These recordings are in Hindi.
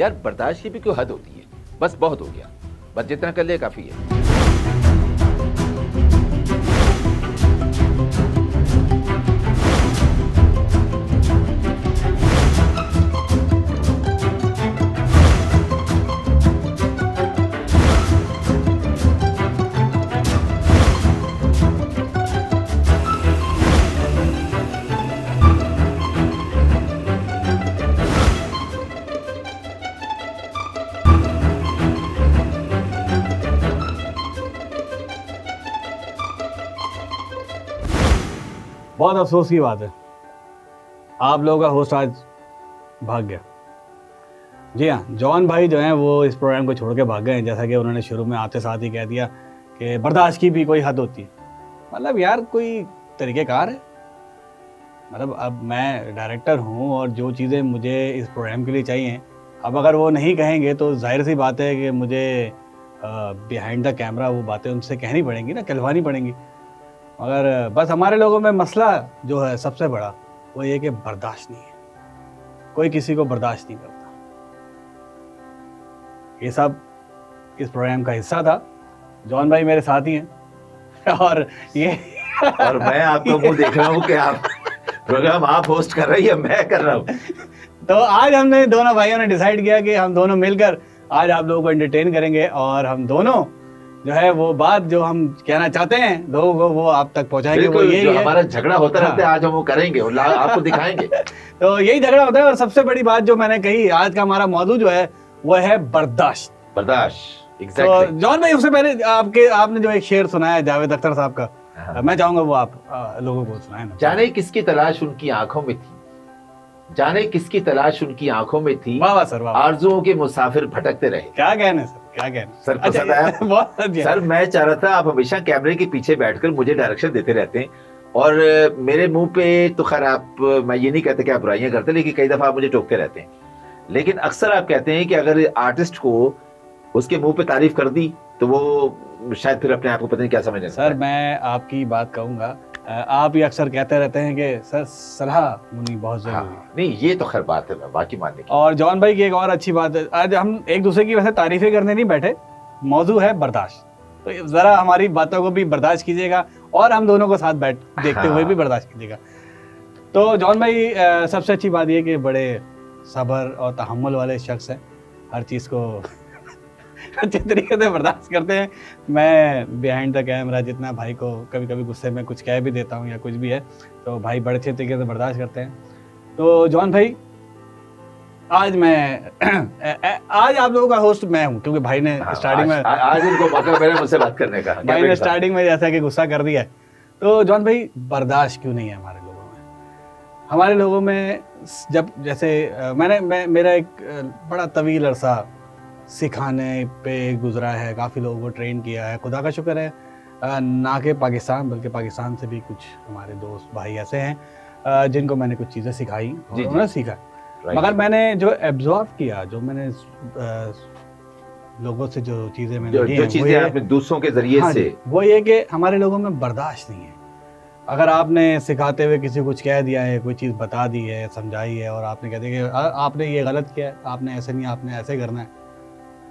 यार बर्दाश्त की भी कोई हद होती है, बस बहुत हो गया, बस जितना कर ले काफी है। बहुत अफसोस की बात है, आप लोगों का होस्ट आज भाग गया। जी हाँ, जॉन भाई जो हैं वो इस प्रोग्राम को छोड़ के भाग गए हैं, जैसा कि उन्होंने शुरू में आते साथ ही कह दिया कि बर्दाश्त की भी कोई हद होती है। मतलब यार कोई तरीक़ेकार है? मतलब अब मैं डायरेक्टर हूँ और जो चीज़ें मुझे इस प्रोग्राम के लिए चाहिए, अब अगर वो नहीं कहेंगे तो जाहिर सी बात है कि मुझे बिहाइंड द कैमरा वो बातें उनसे कहनी पड़ेंगी ना, कहलवानी पड़ेंगी। मगर बस हमारे लोगों में मसला जो है सबसे बड़ा वो ये कि बर्दाश्त नहीं है, कोई किसी को बर्दाश्त नहीं करता। ये सब इस प्रोग्राम का हिस्सा था। जॉन भाई मेरे साथ ही हैं और ये और मैं आपका मुंह देख रहा हूँ कि आप प्रोग्राम आप होस्ट कर रही है, मैं कर रहा हूँ। तो आज हमने दोनों भाइयों ने डिसाइड किया कि हम दोनों मिलकर आज आप लोगों को एंटरटेन करेंगे और हम दोनों जो है वो बात जो हम कहना चाहते हैं लोगों को वो आप तक पहुंचाएंगे। वो यही जो है, हमारा झगड़ा होता हाँ। रहता है, आज हम वो करेंगे और आपको दिखाएंगे। तो यही झगड़ा होता है। और सबसे बड़ी बात जो मैंने कही, आज का हमारा मौजूद जो है वो है बर्दाश्त। बर्दाश्त, तो जॉन भाई, उससे पहले आपने जो एक शेर सुनाया है जावेद अख्तर साहब का, मैं चाहूंगा वो आप लोगों को सुनाएं ना। जाने किसकी तलाश उनकी आंखों में थी, जाने किसकी तलाश उनकी आंखों में थी, वाह वाह सर, वाह। आरजुओं के मुसाफिर भटकते रहे। क्या कहने सर, क्या कहने सर, पसंद आया? बहुत अच्छा। सर मैं चाह रहा था, आप हमेशा कैमरे के पीछे बैठकर मुझे डायरेक्शन देते रहते हैं और मेरे मुंह पे तो खैर आप, मैं ये नहीं कहता कि आप बुराइयां करते, लेकिन कई दफा आप मुझे टोकते रहते हैं। लेकिन अक्सर आप कहते हैं कि अगर आर्टिस्ट को उसके मुंह पे तारीफ कर दी तो वो शायद फिर अपने आप को पता नहीं क्या समझने। सर मैं आपकी बात कहूंगा, आप ही अक्सर कहते रहते हैं कि सर सलाह मुनी बहुत जरूरी है। नहीं, ये तो खैर बात है, मैं बाकी मानने की। और जॉन भाई की एक और अच्छी बात है, आज हम एक दूसरे की वैसे तारीफें करने नहीं बैठे, मौजू है बर्दाश्त। तो जरा हमारी बातों को भी बर्दाश्त कीजिएगा और हम दोनों को साथ बैठ देखते हुए भी बर्दाश्त कीजिएगा। तो जॉन भाई सबसे अच्छी बात यह कि बड़े सब्र और तहम्मुल वाले शख्स हैं, हर चीज़ को अच्छे तरीके से बर्दाश्त करते हैं। मैं बिहाइंड द कैमरा जितना भाई को कभी कभी गुस्से में कुछ कह भी देता हूँ या कुछ भी है, तो भाई बड़े अच्छे तरीके से बर्दाश्त करते हैं। तो जॉन भाई, आज आज आप लोगों का होस्ट मैं हूँ, क्योंकि भाई ने स्टार्टिंग में आज इनको मौका मिला मुझसे बात करने का। भाई ने स्टार्टिंग में जैसा कि गुस्सा कर दिया है। तो जॉन भाई, बर्दाश्त क्यों नहीं है हमारे लोगों में? हमारे लोगों में जब जैसे मेरा एक बड़ा तवील अरसा सिखाने पे गुजरा है, काफ़ी लोगों को ट्रेन किया है, खुदा का शुक्र है। ना कि पाकिस्तान बल्कि पाकिस्तान से भी कुछ हमारे दोस्त भाई ऐसे हैं जिनको मैंने कुछ चीज़ें सिखाई और उन्होंने सीखा। मगर मैंने जो एब्जॉर्व किया, जो मैंने लोगों से जो चीज़ें मैंने जो चीज़ें आपने दूसरों के जरिए से, वो ये कि हमारे लोगों में बर्दाश्त नहीं है। अगर आपने सिखाते हुए किसी को कुछ कह दिया है, कोई चीज़ बता दी है, समझाई है और आपने कह दिया कि आपने ये गलत किया है, आपने ऐसे नहीं, आपने ऐसे करना है,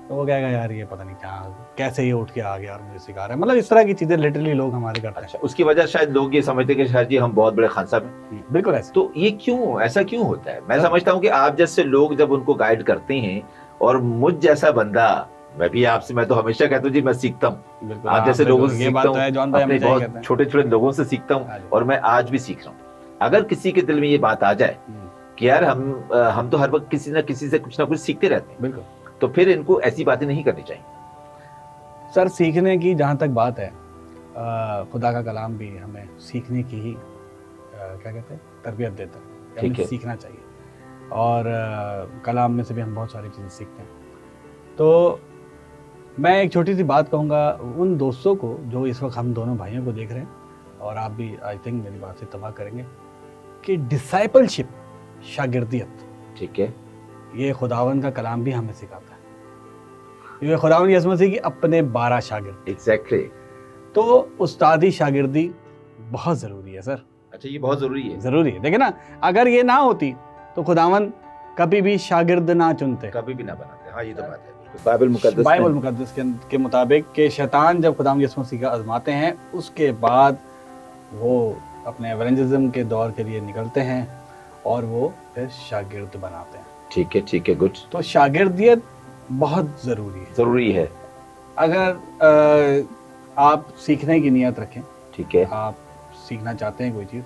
तो वो कहेगा यार ये पता नहीं क्या, कैसे ये उठ के आ गया और मुझे सिखा रहा है। मतलब इस तरह की चीज़ें लिटरली लोग हमारे करते हैं। अच्छा, उसकी वजह शायद लोग ये समझते हैं कि शायद जी हम बहुत बड़े खान साहब हैं। बिल्कुल ऐसे। तो ये क्यों, ऐसा क्यों होता है? मैं समझता हूँ कि आप जैसे लोग जब उनको गाइड करते हैं, और मुझ जैसा बंदा, मैं भी आपसे, मैं तो हमेशा कहता हूँ जी मैं सीखता हूँ, आप जैसे लोगों से सीखता हूँ, अपने बहुत छोटे छोटे लोगों से सीखता हूँ और मैं आज भी सीख रहा हूँ। अगर किसी के दिल में ये बात आ जाए कि यार हम तो हर वक्त किसी न किसी से कुछ ना कुछ सीखते रहते हैं, बिल्कुल, तो फिर इनको ऐसी बातें नहीं करनी चाहिए। सर सीखने की जहाँ तक बात है, खुदा का कलाम भी हमें सीखने की ही क्या कहते हैं, तरबियत देता है, हमें सीखना चाहिए। और कलाम में से भी हम बहुत सारी चीज़ें सीखते हैं। तो मैं एक छोटी सी बात कहूँगा उन दोस्तों को जो इस वक्त हम दोनों भाइयों को देख रहे हैं, और आप भी आई थिंक मेरी बात से इत्तेफाक करेंगे कि डिसाइपलशिप, शागिर्दियत, ठीक है, ये खुदावन का कलाम भी हमें सिखाता है। ये खुदावन यसु मसीह की अपने 12 शागिर्द। एग्जैक्टली। तो उस्तादी शागिर्दी बहुत ज़रूरी है सर। अच्छा, ये बहुत ज़रूरी है। ज़रूरी है। देखिए ना, अगर ये ना होती तो खुदावन कभी भी शागिर्द ना चुनते, कभी भी ना बनाते। हाँ, ये तो बात है। बाइबल मुकद्दस के मुताबिक कि शैतान जब खुदाम यीशु मसीह का आजमाते हैं, उसके बाद वो अपने एवेंजलिज्म के दौर के लिए निकलते हैं और वो फिर शागिर्द बनाते हैं। ठीक है, गुड। तो शागिर्दियत बहुत ज़रूरी है। अगर आप सीखने की नियत रखें, ठीक है, आप सीखना चाहते हैं कोई चीज़,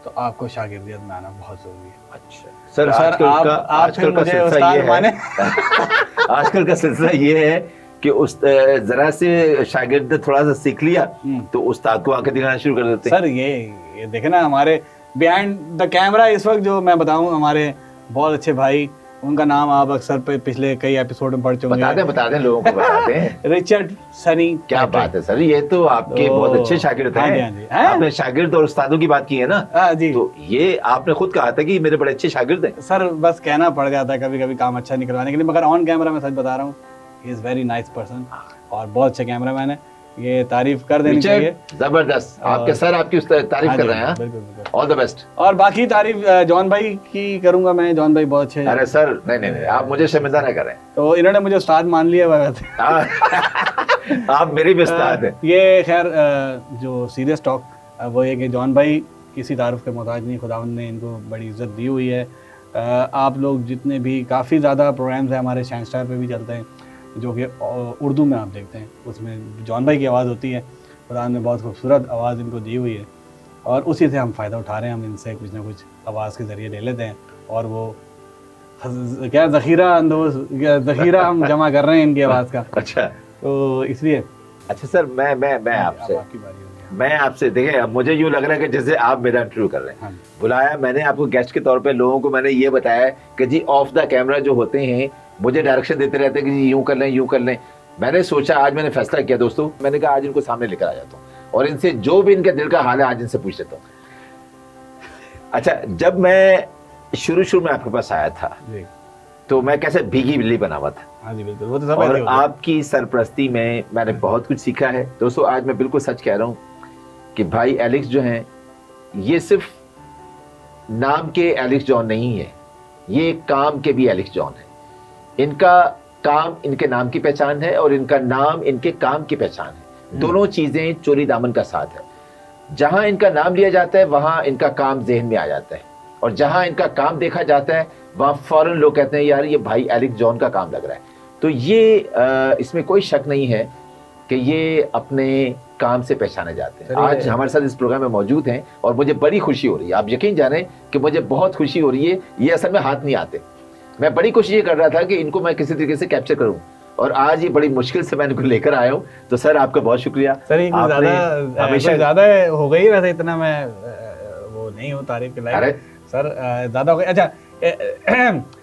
तो आपको शागिर्दियत में आना बहुत ज़रूरी है। अच्छा सर, आजकल का सिलसिला ये है आजकल का सिलसिला ये है कि उस जरा से शागिर्द ने थोड़ा सा सीख लिया तो उस्ताद को आके दिखाना शुरू कर देते हैं। सर ये देखे ना, हमारे बिहाइंड द कैमरा इस वक्त जो मैं बताऊं, हमारे बहुत अच्छे भाई, उनका नाम आप अक्सर पिछले कई एपिसोड में पढ़ चुके हैं। बता दें लोगों को, बताते हैं। रिचर्ड सनी। क्या बात है सर, ये तो आपके बहुत अच्छे शागिर्द हैं। आपने शागिर्द और उस्तादों की बात की है ना जी, तो ये आपने खुद कहा था कि मेरे बड़े अच्छे शागिर्द हैं। सर बस कहना पड़ जाता है कभी कभी काम अच्छा निकलवाने के लिए, मगर ऑन कैमरा मैं सच बता रहा हूँ, he is very nice person और बहुत अच्छे कैमरामैन है, ये तारीफ कर देनी चाहिए। जबरदस्त, आपके सर आपकी तारीफ कर रहे हैं। बिल्कुल, ऑल द बेस्ट। और बाकी तारीफ जॉन भाई की करूंगा मैं, जॉन भाई बहुत अच्छे। अरे सर नहीं, आप मुझे शर्मिंदा न करें। तो इन्होंने मुझे उस्ताद मान लिया आप मेरी भी उस्ताद हैं। ये खैर जो सीरियस टॉक वो ये कि जॉन भाई किसी तारुफ के मोहताज नहीं, खुदावंद ने इनको बड़ी इज्जत दी हुई है। आप लोग जितने भी काफ़ी ज़्यादा प्रोग्राम्स हैं हमारे शाइन स्टार पे भी चलते हैं जो कि उर्दू में आप देखते हैं, उसमें जॉन भाई की आवाज़ होती है। खुदावंद ने बहुत खूबसूरत आवाज़ इनको दी हुई है और उसी से हम फ़ायदा उठा रहे हैं। हम इनसे कुछ ना कुछ आवाज़ के ज़रिए ले लेते हैं और वो क्या ज़ख़ीरा हम जमा कर रहे हैं इनकी आवाज़ का। अच्छा, तो इसलिए अच्छा सर, मैं आपसे देखिए, अब मुझे यूँ लग रहा है कि जैसे आप मेरा इंटरव्यू कर रहे हैं। बुलाया मैंने आपको गेस्ट के तौर पे, लोगों को मैंने ये बताया कि जी ऑफ द कैमरा जो होते हैं मुझे डायरेक्शन देते रहते हैं कि जी यूँ कर लें। मैंने सोचा, आज मैंने फैसला किया दोस्तों, मैंने कहा आज इनको सामने लेकर आ जाता हूँ और इनसे जो भी इनके दिल का हाल है आज इनसे पूछ लेता हूँ। अच्छा, जब मैं शुरू में आपके पास आया था तो मैं कैसे भीगी बिल्ली बना हुआ था। हाँ जी बिल्कुल, वो तो और आपकी सरपरस्ती में मैंने बहुत कुछ सीखा है दोस्तों। आज मैं बिल्कुल सच कह रहा हूँ कि भाई एलेक्स जो हैं, ये सिर्फ नाम के एलेक्स जॉन नहीं है, ये काम के भी एलेक्स जॉन है। इनका काम इनके नाम की पहचान है और इनका नाम इनके काम की पहचान है। दोनों चीजें चोरी दामन का साथ है। जहां इनका नाम लिया जाता है वहां इनका काम ज़हन में आ जाता है और जहां इनका काम देखा जाता है वहां फौरन लोग कहते हैं यार ये भाई एलेक्स जॉन का काम लग रहा है। तो ये इसमें कोई शक नहीं है कि ये अपने काम से पहचाने जाते हैं। आज हमारे साथ इस प्रोग्राम में मौजूद हैं और मुझे बड़ी खुशी हो रही है। आप यकीन जाने कि मुझे बहुत खुशी हो रही है। ये असल में हाथ नहीं आते। मैं बड़ी कोशिश ये कर रहा था कि इनको मैं किसी तरीके से कैप्चर करूं और आज ये बड़ी मुश्किल से मैं इनको लेकर आया हूं। तो सर आपका बहुत शुक्रिया। सर हमेशा ज़्यादा हो गई, वैसे इतना मैं वो नहीं हूँ तारीफ के लायक सर, ज़्यादा हो गई। अच्छा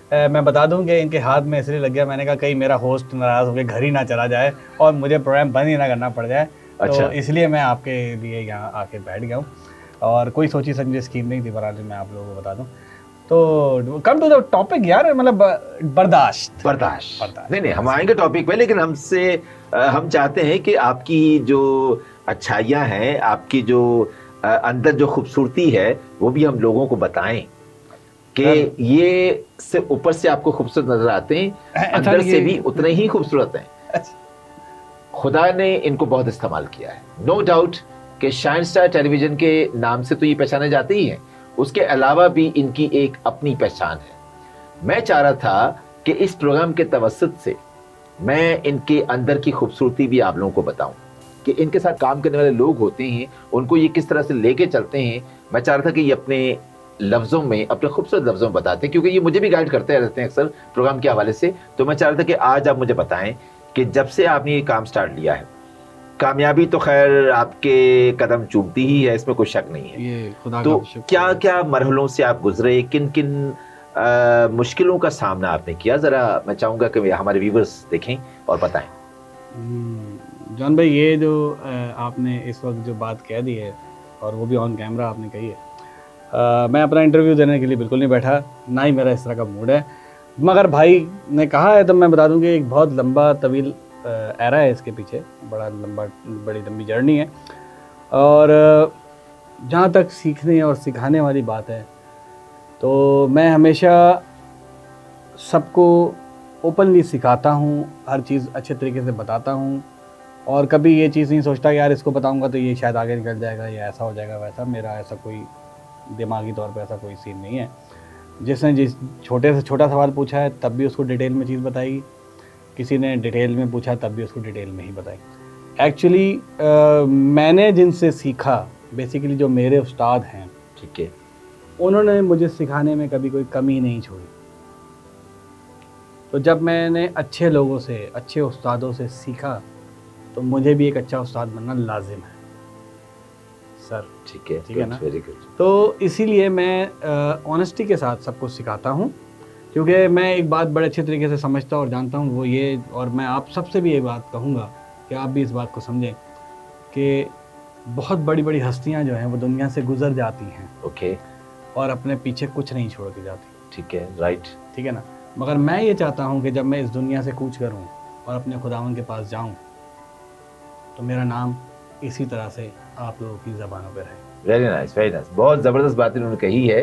मैं बता दूं कि इनके हाथ में इसलिए लग गया, मैंने कहा कहीं मेरा होस्ट नाराज़ होकर घर ही ना चला जाए और मुझे प्रोग्राम बंद ही ना करना पड़ जाए। अच्छा। तो इसलिए मैं आपके लिए यहाँ आके बैठ गया हूँ और कोई सोची समझी स्कीम नहीं थी, बराबर मैं आप लोगों को बता दूं। तो कम टू द टॉपिक यार, मतलब बर्दाश्त नहीं हम आएंगे टॉपिक पे, लेकिन हम चाहते हैं कि आपकी जो अच्छाइयाँ हैं, आपकी जो अंदर जो खूबसूरती है वो भी हम लोगों को बताएं कि ये सिर्फ ऊपर से आपको खूबसूरत नजर आते हैं, अंदर से भी उतने ही खूबसूरत हैं। खुदा ने इनको बहुत इस्तेमाल किया है, नो डाउट कि शाइन स्टार टेलीविजन के नाम से तो ये पहचाने जाते ही हैं, उसके अलावा भी इनकी एक अपनी पहचान है। मैं चाह रहा था कि इस प्रोग्राम के तवस्सुत से मैं इनके अंदर की खूबसूरती भी आप लोगों को बताऊं कि इनके साथ काम करने वाले लोग होते हैं, उनको ये किस तरह से लेके चलते हैं। मैं चाह रहा था कि ये अपने लफ्ज़ों में, अपने खूबसूरत लफ्ज़ों में बताते हैं, क्योंकि ये मुझे भी गाइड करते रहते हैं अक्सर प्रोग्राम के हवाले से। तो मैं चाह रहा था कि आज आप मुझे बताएं कि जब से आपने ये काम स्टार्ट लिया है, कामयाबी तो खैर आपके कदम चूमती ही है, इसमें कोई शक नहीं है। ये खुदा तो क्या क्या मरहलों से आप गुजरे, किन किन मुश्किलों का सामना आपने किया, ज़रा मैं चाहूँगा कि हमारे व्यूवर्स देखें और बताएं। जॉन भाई, ये जो आपने इस वक्त जो बात कह दी है और वो भी ऑन कैमरा आपने कही है, मैं अपना इंटरव्यू देने के लिए बिल्कुल नहीं बैठा, ना ही मेरा इस तरह का मूड है, मगर भाई ने कहा है तो मैं बता दूं कि एक बहुत लंबा तवील एरा है इसके पीछे, बड़ी लंबी जर्नी है। और जहाँ तक सीखने और सिखाने वाली बात है तो मैं हमेशा सबको ओपनली सिखाता हूँ, हर चीज़ अच्छे तरीके से बताता हूँ, और कभी ये चीज़ नहीं सोचता कि यार इसको बताऊँगा तो ये शायद आगे निकल जाएगा या ऐसा हो जाएगा वैसा। मेरा ऐसा कोई दिमागी तौर पे ऐसा कोई सीन नहीं है। जिसने जिस छोटे से छोटा सवाल पूछा है तब भी उसको डिटेल में चीज़ बताई, किसी ने डिटेल में पूछा तब भी उसको डिटेल में ही बताई। एक्चुअली मैंने जिनसे सीखा, बेसिकली जो मेरे उस्ताद हैं, ठीक है, उन्होंने मुझे सिखाने में कभी कोई कमी नहीं छोड़ी। तो जब मैंने अच्छे लोगों से, अच्छे उस्तादों से सीखा, तो मुझे भी एक अच्छा उस्ताद बनना लाजिम है सर। ठीक है, ठीक है ना। Very good. तो इसीलिए मैं ऑनेस्टी के साथ सबको सिखाता हूँ, क्योंकि मैं एक बात बड़े अच्छे तरीके से समझता और जानता हूँ, वो ये, और मैं आप सबसे भी ये बात कहूँगा कि आप भी इस बात को समझें कि बहुत बड़ी बड़ी हस्तियाँ जो हैं वो दुनिया से गुजर जाती हैं, ओके, और अपने पीछे कुछ नहीं छोड़ के जाती। ठीक है, राइट, ठीक है ना। मगर मैं ये चाहता हूँ कि जब मैं इस दुनिया से कूच करूँ और अपने खुदावन के पास जाऊँ, तो मेरा नाम इसी तरह से आप लोगों की ज़बानों पर रहे। Very nice, very nice. बहुत ज़बरदस्त बात इन्होंने कही है